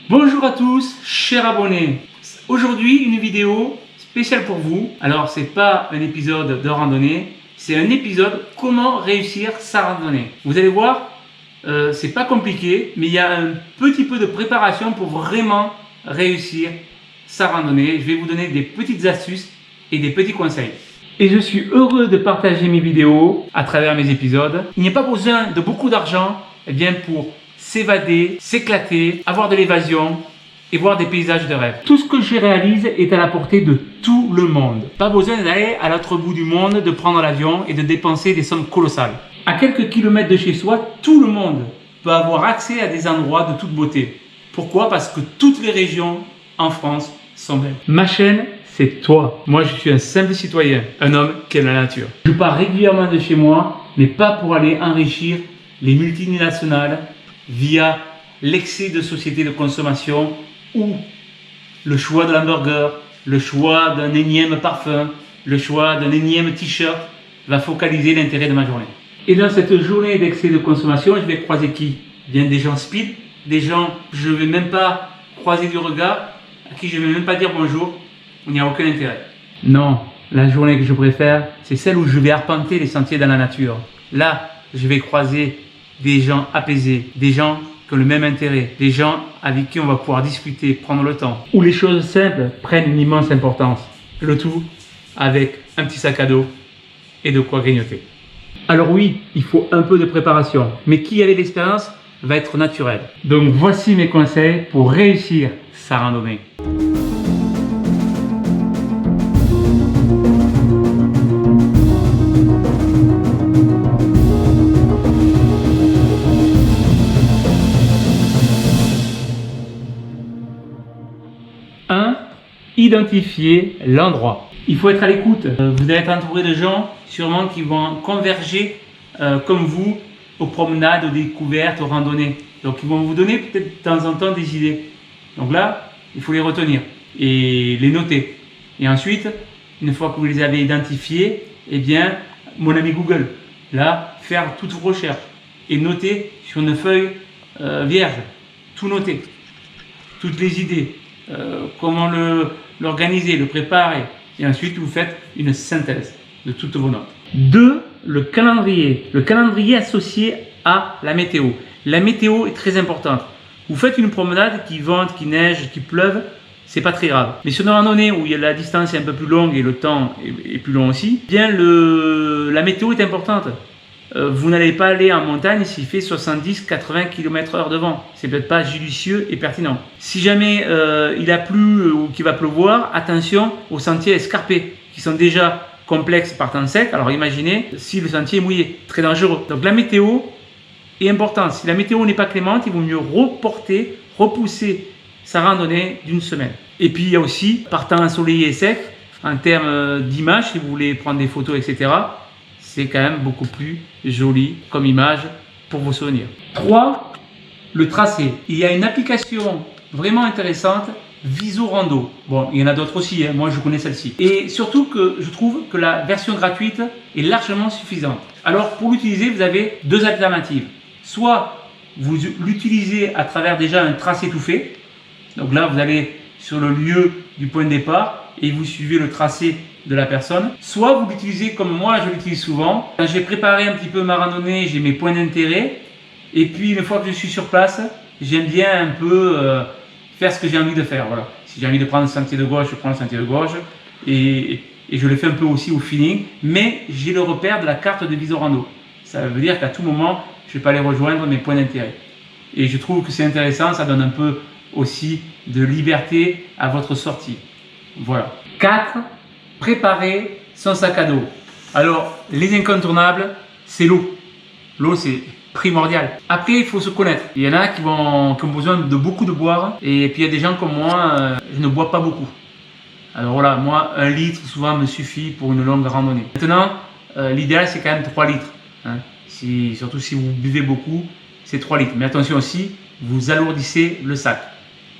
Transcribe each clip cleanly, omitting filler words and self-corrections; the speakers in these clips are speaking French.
Bonjour à tous, chers abonnés. Aujourd'hui, une vidéo spéciale pour vous. Alors, c'est pas un épisode de randonnée, c'est un épisode comment réussir sa randonnée. Vous allez voir, c'est pas compliqué, mais il y a un petit peu de préparation pour vraiment réussir sa randonnée. Je vais vous donner des petites astuces et des petits conseils. Et je suis heureux de partager mes vidéos à travers mes épisodes. Il n'y a pas besoin de beaucoup d'argent pour s'évader, s'éclater, avoir de l'évasion et voir des paysages de rêve. Tout ce que je réalise est à la portée de tout le monde. Pas besoin d'aller à l'autre bout du monde, de prendre l'avion et de dépenser des sommes colossales. À quelques kilomètres de chez soi, tout le monde peut avoir accès à des endroits de toute beauté. Pourquoi? Parce que toutes les régions en France sont belles. Ma chaîne, c'est toi. Moi, je suis un simple citoyen, un homme qui aime la nature. Je pars régulièrement de chez moi, mais pas pour aller enrichir les multinationales via l'excès de sociétés de consommation ou le choix de l'hamburger, le choix d'un énième parfum, le choix d'un énième t-shirt va focaliser l'intérêt de ma journée. Et dans cette journée d'excès de consommation, je vais croiser qui? Bien des gens speed, des gens que je ne vais même pas croiser du regard, à qui je ne vais même pas dire bonjour, il n'y a aucun intérêt. Non, la journée que je préfère, c'est celle où je vais arpenter les sentiers dans la nature. Là, je vais croiser des gens apaisés, des gens qui ont le même intérêt, des gens avec qui on va pouvoir discuter, prendre le temps, où les choses simples prennent une immense importance. Le tout avec un petit sac à dos et de quoi grignoter. Alors oui, il faut un peu de préparation, mais qui avait l'expérience va être naturel. Donc voici mes conseils pour réussir sa randonnée. Identifier l'endroit. Il faut être à l'écoute. Vous allez être entouré de gens sûrement qui vont converger comme vous aux promenades, aux découvertes, aux randonnées. Donc ils vont vous donner peut-être de temps en temps des idées. Donc là, il faut les retenir et les noter. Et ensuite, une fois que vous les avez identifiés, eh bien, mon ami Google, là, faire toutes vos recherches et noter sur une feuille vierge, tout noter, toutes les idées. Comment l'organiser, le préparer. Et ensuite, vous faites une synthèse de toutes vos notes. 2. Le calendrier. Le calendrier associé à la météo. La météo est très importante. Vous faites une promenade qui vente, qui neige, qui pleuve, c'est pas très grave. Mais sur une randonnée où la distance est un peu plus longue et le temps est plus long aussi, bien la météo est importante. Vous n'allez pas aller en montagne s'il fait 70-80 km/h de vent. C'est peut-être pas judicieux et pertinent. Si jamais il a plu ou qu'il va pleuvoir, attention aux sentiers escarpés qui sont déjà complexes par temps sec. Alors imaginez si le sentier est mouillé, très dangereux. Donc la météo est importante. Si la météo n'est pas clémente, il vaut mieux repousser sa randonnée d'une semaine. Et puis il y a aussi, par temps ensoleillé et sec, en termes d'image, si vous voulez prendre des photos, etc., c'est quand même beaucoup plus joli comme image pour vos souvenirs. 3. Le tracé. Il y a une application vraiment intéressante, Visorando. Bon, il y en a d'autres aussi, hein. Moi je connais celle-ci. Et surtout que je trouve que la version gratuite est largement suffisante. Alors pour l'utiliser, vous avez deux alternatives. Soit vous l'utilisez à travers déjà un tracé tout fait. Donc là, vous allez sur le lieu du point de départ et vous suivez le tracé de la personne. Soit vous l'utilisez comme moi je l'utilise souvent. Quand j'ai préparé un petit peu ma randonnée, j'ai mes points d'intérêt. Et puis une fois que je suis sur place, j'aime bien un peu faire ce que j'ai envie de faire. Voilà. Si j'ai envie de prendre le sentier de gauche, je prends le sentier de gauche. Et je le fais un peu aussi au feeling. Mais j'ai le repère de la carte de Visorando. Ça veut dire qu'à tout moment, je ne vais pas aller rejoindre mes points d'intérêt. Et je trouve que c'est intéressant, ça donne un peu aussi de liberté à votre sortie. Voilà. 4. Préparer son sac à dos. Alors, les incontournables, c'est l'eau. L'eau, c'est primordial. Après, il faut se connaître. Il y en a qui ont besoin de beaucoup de boire. Et puis, il y a des gens comme moi, je ne bois pas beaucoup. Alors voilà, moi, 1 litre souvent me suffit pour une longue randonnée. Maintenant, l'idéal, c'est quand même 3 litres. Hein. Surtout si vous buvez beaucoup, c'est 3 litres. Mais attention aussi, vous alourdissez le sac.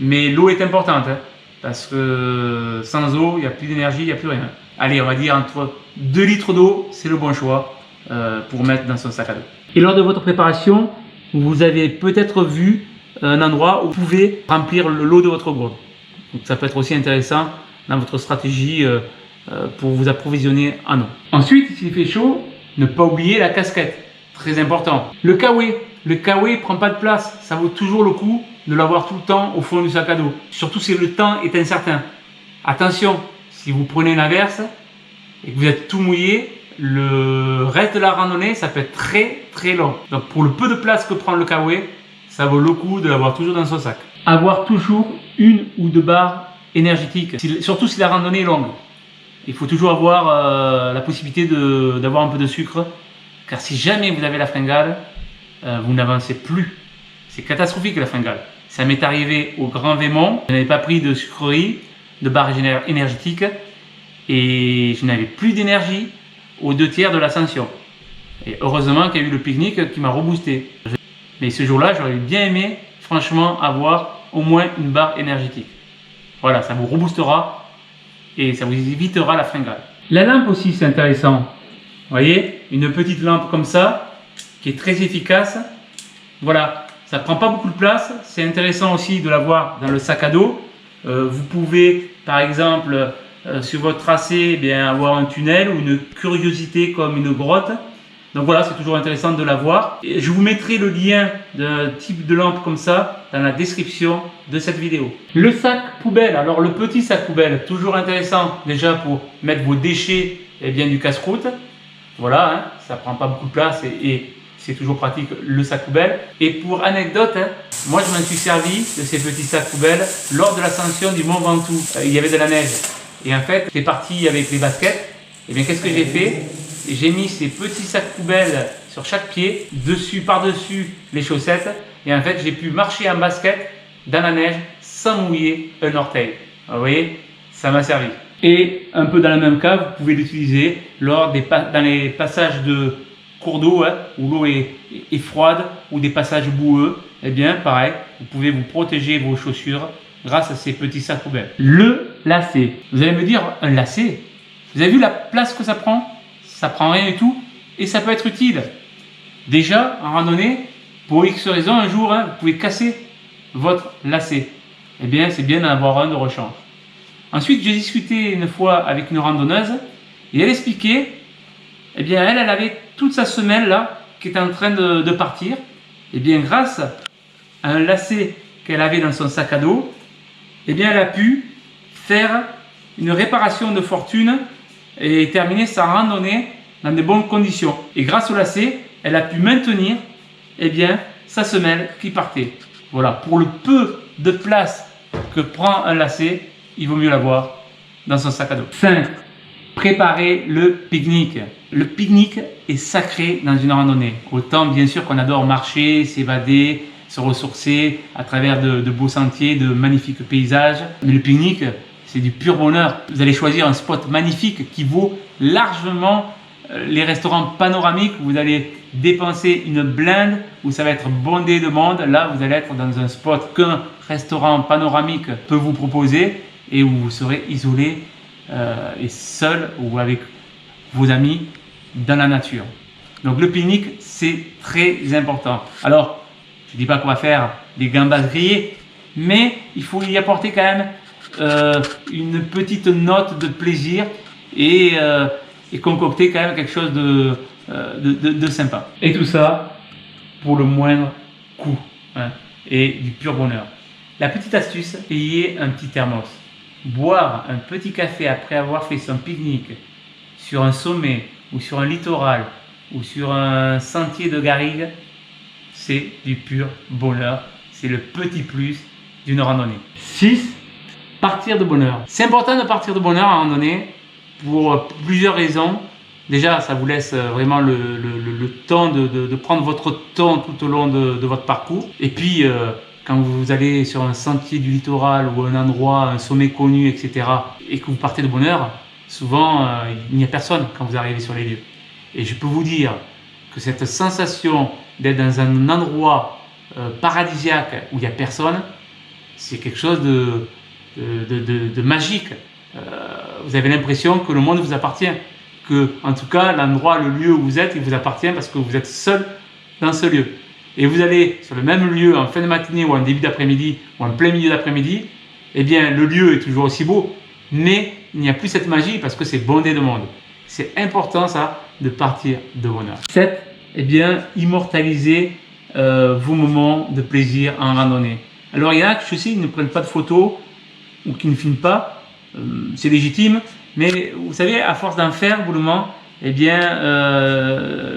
Mais l'eau est importante. Hein. Parce que sans eau, il n'y a plus d'énergie, il n'y a plus rien. Allez, on va dire entre 2 litres d'eau, c'est le bon choix pour mettre dans son sac à dos. Et lors de votre préparation, vous avez peut-être vu un endroit où vous pouvez remplir l'eau de votre gourde. Donc ça peut être aussi intéressant dans votre stratégie pour vous approvisionner en eau. Ensuite, s'il fait chaud, ne pas oublier la casquette, très important. Le kawaii ne prend pas de place, ça vaut toujours le coup de l'avoir tout le temps au fond du sac à dos, surtout si le temps est incertain. Attention, si vous prenez une averse et que vous êtes tout mouillé, le reste de la randonnée, ça peut être très très long. Donc pour le peu de place que prend le kawaii, ça vaut le coup de l'avoir toujours dans son sac. Avoir toujours une ou deux barres énergétiques, surtout si la randonnée est longue. Il faut toujours avoir la possibilité d'avoir un peu de sucre, car si jamais vous avez la fringale, vous n'avancez plus. C'est catastrophique la fringale. Ça m'est arrivé au Grand Vémont, je n'avais pas pris de sucrerie, de barres énergétiques, et je n'avais plus d'énergie aux 2/3 de l'ascension. Et heureusement qu'il y a eu le pique-nique qui m'a reboosté. Mais ce jour-là, j'aurais bien aimé, franchement, avoir au moins une barre énergétique. Voilà, ça vous reboostera et ça vous évitera la fringale. La lampe aussi, c'est intéressant. Vous voyez, une petite lampe comme ça, qui est très efficace. Voilà, ça ne prend pas beaucoup de place. C'est intéressant aussi de l'avoir dans le sac à dos. Vous pouvez, par exemple, sur votre tracé, avoir un tunnel ou une curiosité comme une grotte. Donc voilà, c'est toujours intéressant de l'avoir. Je vous mettrai le lien d'un type de lampe comme ça dans la description de cette vidéo. Le sac poubelle, alors le petit sac poubelle, toujours intéressant déjà pour mettre vos déchets du casse-croûte. Voilà, hein, ça prend pas beaucoup de place et c'est toujours pratique le sac poubelle. Et pour anecdote, moi je m'en suis servi de ces petits sacs poubelles lors de l'ascension du Mont Ventoux. Il y avait de la neige et en fait j'étais parti avec les baskets. Et bien qu'est-ce que j'ai fait? J'ai mis ces petits sacs poubelles sur chaque pied, par-dessus les chaussettes. Et en fait, j'ai pu marcher en basket dans la neige sans mouiller un orteil. Vous voyez, ça m'a servi. Et un peu dans le même cas, vous pouvez l'utiliser dans les passages de cours d'eau où l'eau est froide ou des passages boueux. Eh bien, pareil, vous pouvez vous protéger vos chaussures grâce à ces petits sacs poubelles. Le lacet. Vous allez me dire, un lacet, vous avez vu la place que ça prend? Ça prend rien du tout et ça peut être utile. Déjà, en randonnée, pour X raisons, un jour, vous pouvez casser votre lacet. Eh bien, c'est bien d'en avoir un de rechange. Ensuite, j'ai discuté une fois avec une randonneuse et elle expliquait, elle avait toute sa semelle là qui était en train de partir. Eh bien, grâce à un lacet qu'elle avait dans son sac à dos, elle a pu faire une réparation de fortune et terminer sa randonnée dans de bonnes conditions. Et grâce au lacet, elle a pu maintenir sa semelle qui partait. Voilà, pour le peu de place que prend un lacet, il vaut mieux l'avoir dans son sac à dos. 5. Préparer le pique-nique. Le pique-nique est sacré dans une randonnée. Autant bien sûr qu'on adore marcher, s'évader, se ressourcer à travers de beaux sentiers, de magnifiques paysages. Mais le pique-nique, c'est du pur bonheur. Vous allez choisir un spot magnifique qui vaut largement les restaurants panoramiques. Vous allez dépenser une blinde où ça va être bondé de monde. Là, vous allez être dans un spot qu'un restaurant panoramique peut vous proposer et où vous serez isolé et seul ou avec vos amis dans la nature. Donc le pique-nique, c'est très important. Alors, je ne dis pas qu'on va faire des gambas grillées, mais il faut y apporter quand même une petite note de plaisir et concocter quand même quelque chose de sympa. Et tout ça pour le moindre coût et du pur bonheur. La petite astuce, ayez un petit thermos. Boire un petit café après avoir fait son pique-nique sur un sommet ou sur un littoral ou sur un sentier de garrigue, c'est du pur bonheur. C'est le petit plus d'une randonnée. 6. Partir de bonne heure. C'est important de partir de bonne heure en randonnée pour plusieurs raisons. Déjà, ça vous laisse vraiment le temps de prendre votre temps tout au long de votre parcours. Et puis, quand vous allez sur un sentier du littoral ou un endroit, un sommet connu, etc., et que vous partez de bonne heure, souvent, il n'y a personne quand vous arrivez sur les lieux. Et je peux vous dire que cette sensation d'être dans un endroit paradisiaque où il n'y a personne, c'est quelque chose de magique. Vous avez l'impression que le monde vous appartient, que en tout cas l'endroit, le lieu où vous êtes, il vous appartient parce que vous êtes seul dans ce lieu. et vous allez sur le même lieu en fin de matinée ou en début d'après-midi ou en plein milieu d'après-midi, eh bien le lieu est toujours aussi beau, mais il n'y a plus cette magie parce que c'est bondé de monde. C'est important ça, de partir de bonne heure. 7. Eh bien, immortaliser vos moments de plaisir en randonnée. Alors il y en a que je sais, ils ne prennent pas de photos ou qui ne filment pas, c'est légitime, mais vous savez, à force d'en faire boulement, eh bien,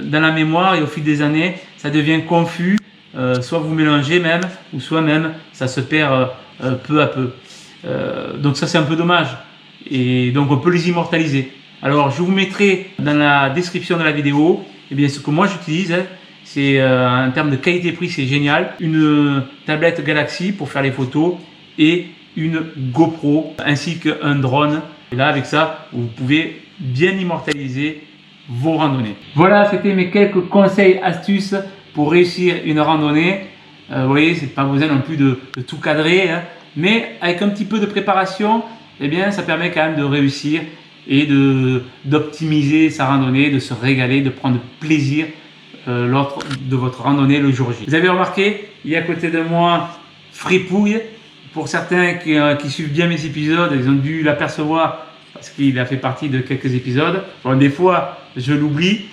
dans la mémoire et au fil des années, ça devient confus, soit vous mélangez même, ou soit même ça se perd peu à peu. Donc ça c'est un peu dommage, et donc on peut les immortaliser. Alors je vous mettrai dans la description de la vidéo, eh bien, ce que moi j'utilise, hein, c'est en termes de qualité-prix, c'est génial. Une tablette Galaxy pour faire les photos et une GoPro ainsi qu'un drone. Et là, avec ça, vous pouvez bien immortaliser vos randonnées. Voilà, c'était mes quelques conseils, astuces pour réussir une randonnée. Vous voyez, c'est pas besoin non plus de tout cadrer, hein, mais avec un petit peu de préparation, eh bien, ça permet quand même de réussir et d'optimiser sa randonnée, de se régaler, de prendre plaisir lors de votre randonnée le jour J. Vous avez remarqué, il y a à côté de moi Fripouille. Pour certains qui suivent bien mes épisodes, ils ont dû l'apercevoir parce qu'il a fait partie de quelques épisodes. Bon, des fois, je l'oublie.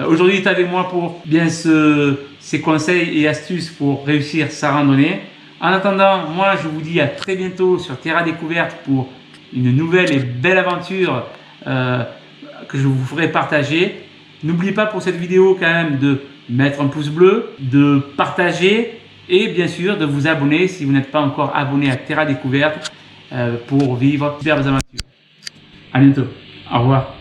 Aujourd'hui, il est avec moi pour bien ses conseils et astuces pour réussir sa randonnée. En attendant, moi, je vous dis à très bientôt sur Terra Découverte pour une nouvelle et belle aventure que je vous ferai partager. N'oubliez pas pour cette vidéo quand même de mettre un pouce bleu, de partager et bien sûr de vous abonner si vous n'êtes pas encore abonné à Terra Découverte pour vivre de superbes aventures. À bientôt. Au revoir.